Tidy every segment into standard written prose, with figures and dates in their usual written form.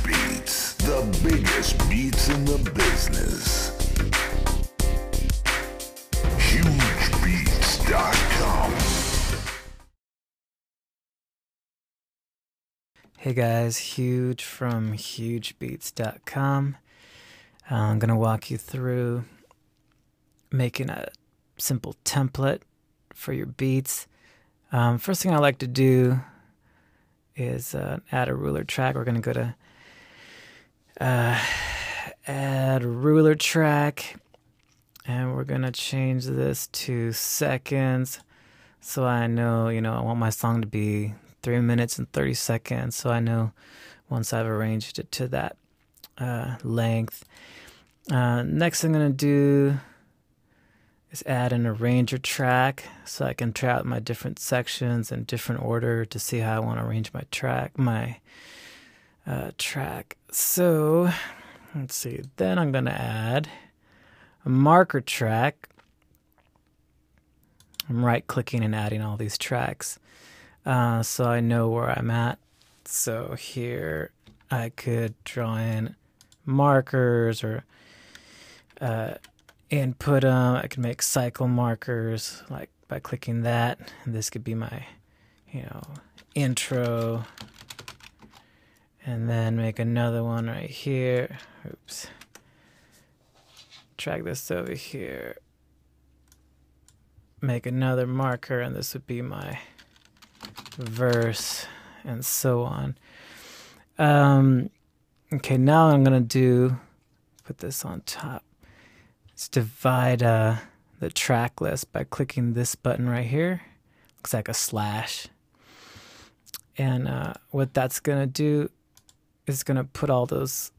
Beatz, the biggest beats in the business. HugeBeats.com. Hey guys, Huge from HugeBeats.com. I'm going to walk you through making a simple template for your beats. First thing I like to do is add a ruler track. We're going to go to add ruler track, and we're going to change this to seconds. So I know, I want my song to be 3 minutes and 30 seconds. So I know once I've arranged it to that length. Next thing I'm going to do is add an arranger track so I can try out my different sections in different order to see how I want to arrange my track. So let's see. Then I'm going to add a marker track. I'm right-clicking and adding all these tracks so I know where I'm at. So here I could draw in markers or input them. I can make cycle markers like by clicking that. And this could be my, intro. And then make another one right here. Oops. Drag this over here. Make another marker, and this would be my verse, and so on. Okay, now I'm gonna put this on top. Let's divide the track list by clicking this button right here. Looks like a slash. And what that's gonna do is gonna put all those.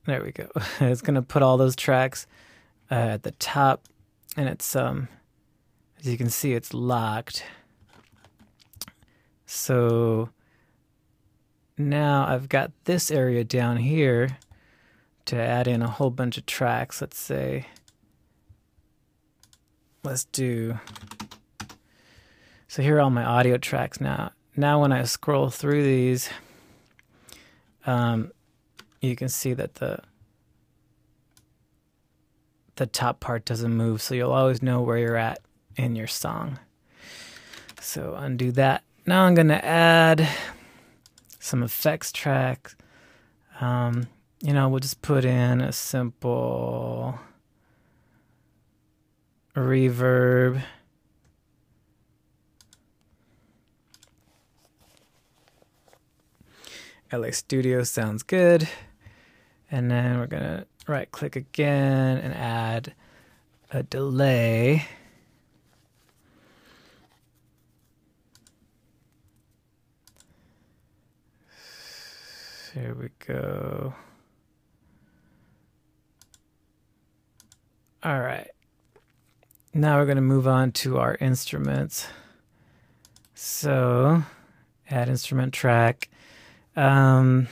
There we go. It's gonna put all those tracks at the top, and it's as you can see, it's locked. So now I've got this area down here to add in a whole bunch of tracks. Let's say, so here are all my audio tracks now. Now when I scroll through these, you can see that the top part doesn't move, so you'll always know where you're at in your song. So undo that. Now I'm gonna add some effects tracks. We'll just put in a simple reverb. LA Studio sounds good. And then we're gonna right click again and add a delay. Here we go. All right. Now we're going to move on to our instruments. So, add instrument track. I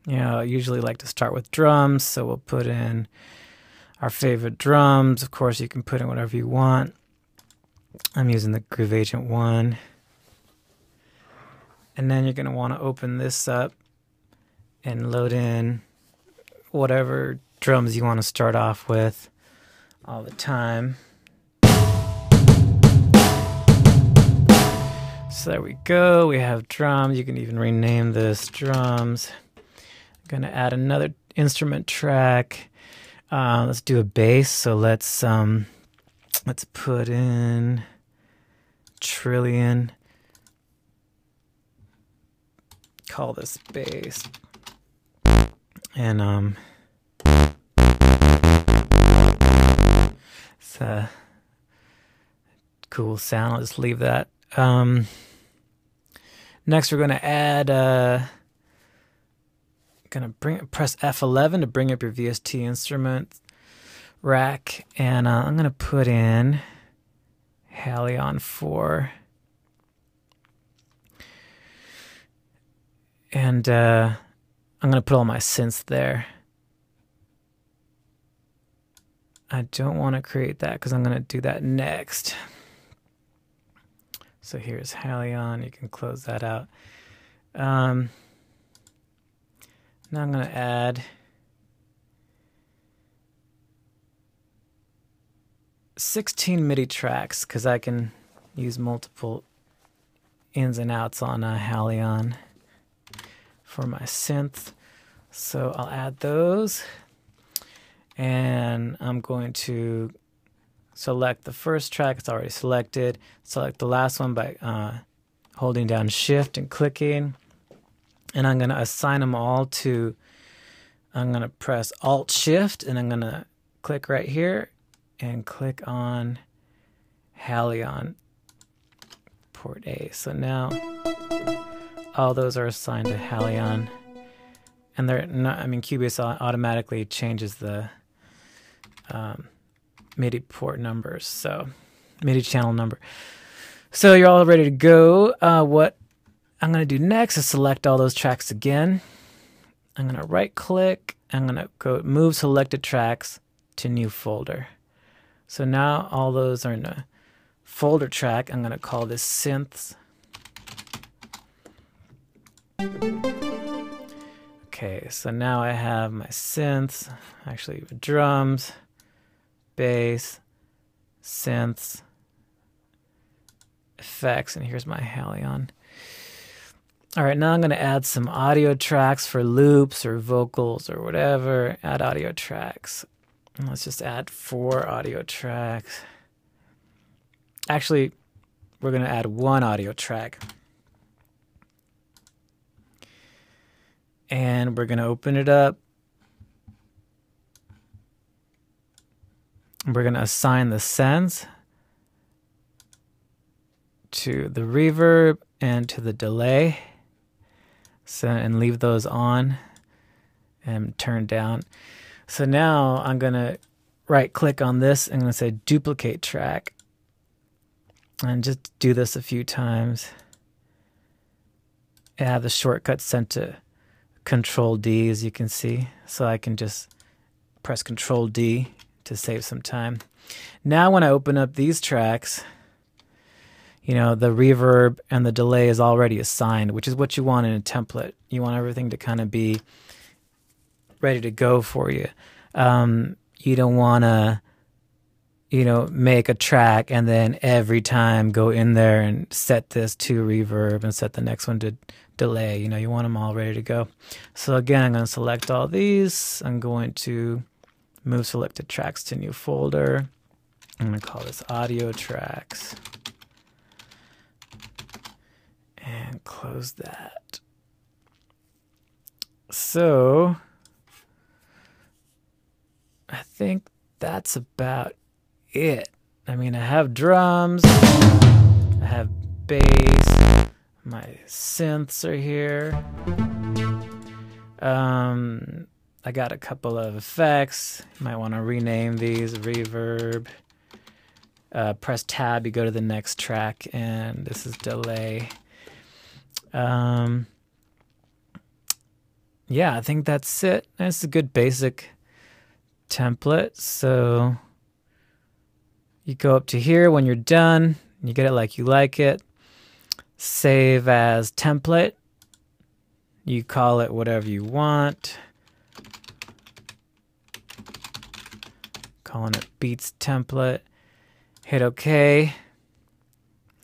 usually like to start with drums, so we'll put in our favorite drums. Of course, you can put in whatever you want. I'm using the Groove Agent 1. And then you're going to want to open this up and load in whatever drums you want to start off with all the time. So there we go. We have drums. You can even rename this drums. I'm going to add another instrument track. Let's do a bass. So let's put in trillion. Call this bass. And it's a cool sound. I'll just leave that. Next, we're going to add. Press F11 to bring up your VST instrument rack, and I'm going to put in Halion 4, and I'm going to put all my synths there. I don't want to create that because I'm going to do that next. So here's Halion. You can close that out. Now I'm going to add 16 MIDI tracks because I can use multiple ins and outs on Halion for my synth. So I'll add those, and I'm going to select the first track. It's already selected. Select the last one by holding down Shift and clicking, and I'm going to assign them all to, I'm going to press Alt Shift, and I'm going to click right here and click on Halion port A. So now all those are assigned to Halion, and they're not, I mean, Cubase automatically changes the MIDI port numbers, so MIDI channel number. So you're all ready to go. What I'm going to do next is select all those tracks again. I'm going to right click. I'm going to go move selected tracks to new folder. So now all those are in a folder track. I'm going to call this synths. Okay, so now I have my synths, actually drums, bass, synths, effects, and here's my Halion. All right, now I'm going to add some audio tracks for loops or vocals or whatever. Add audio tracks. And let's just add 4 audio tracks. Actually, we're going to add 1 audio track. And we're going to open it up. We're going to assign the sends to the reverb and to the delay. So, and leave those on and turn down. So now I'm going to right click on this. I'm going to say duplicate track. And just do this a few times. I have the shortcut sent to Control D, as you can see. So I can just press Control D to save some time. Now when I open up these tracks, you know, the reverb and the delay is already assigned, which is what you want in a template. You want everything to kind of be ready to go for you. You don't want to, you know, make a track and then every time go in there and set this to reverb and set the next one to delay. You know, you want them all ready to go. So again, I'm going to select all these. I'm going to move selected tracks to new folder. I'm going to call this audio tracks. And close that. So I think that's about it. I mean, I have drums, I have bass, my synths are here. I got a couple of effects. You might want to rename these. Reverb. Press tab, you go to the next track, and this is delay. Yeah, I think that's it. It's a good basic template. So you go up to here when you're done. You get it like you like it. Save as template. You call it whatever you want. Calling it Beatz template. Hit OK.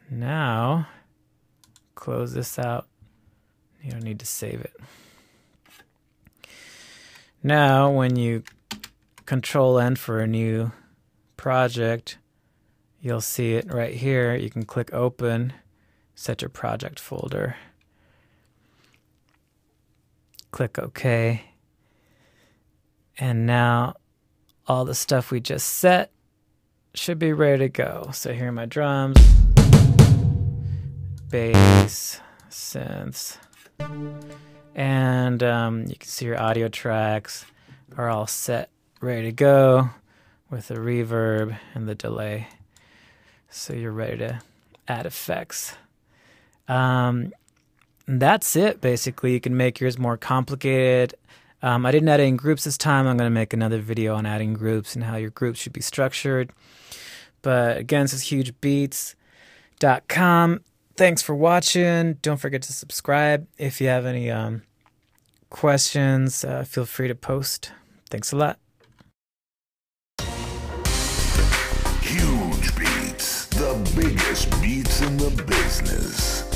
Now, close this out. You don't need to save it. Now, when you Control N for a new project, you'll see it right here. You can click Open, set your project folder. Click OK. And now all the stuff we just set should be ready to go. So here are my drums, bass, synths, and you can see your audio tracks are all set, ready to go with the reverb and the delay. So you're ready to add effects. That's it, basically. You can make yours more complicated. I didn't add in groups this time. I'm going to make another video on adding groups and how your groups should be structured. But again, this is Huge Beats. beatz.com. Thanks for watching. Don't forget to subscribe. If you have any questions, feel free to post. Thanks a lot. Huge beats, the biggest beats in the business.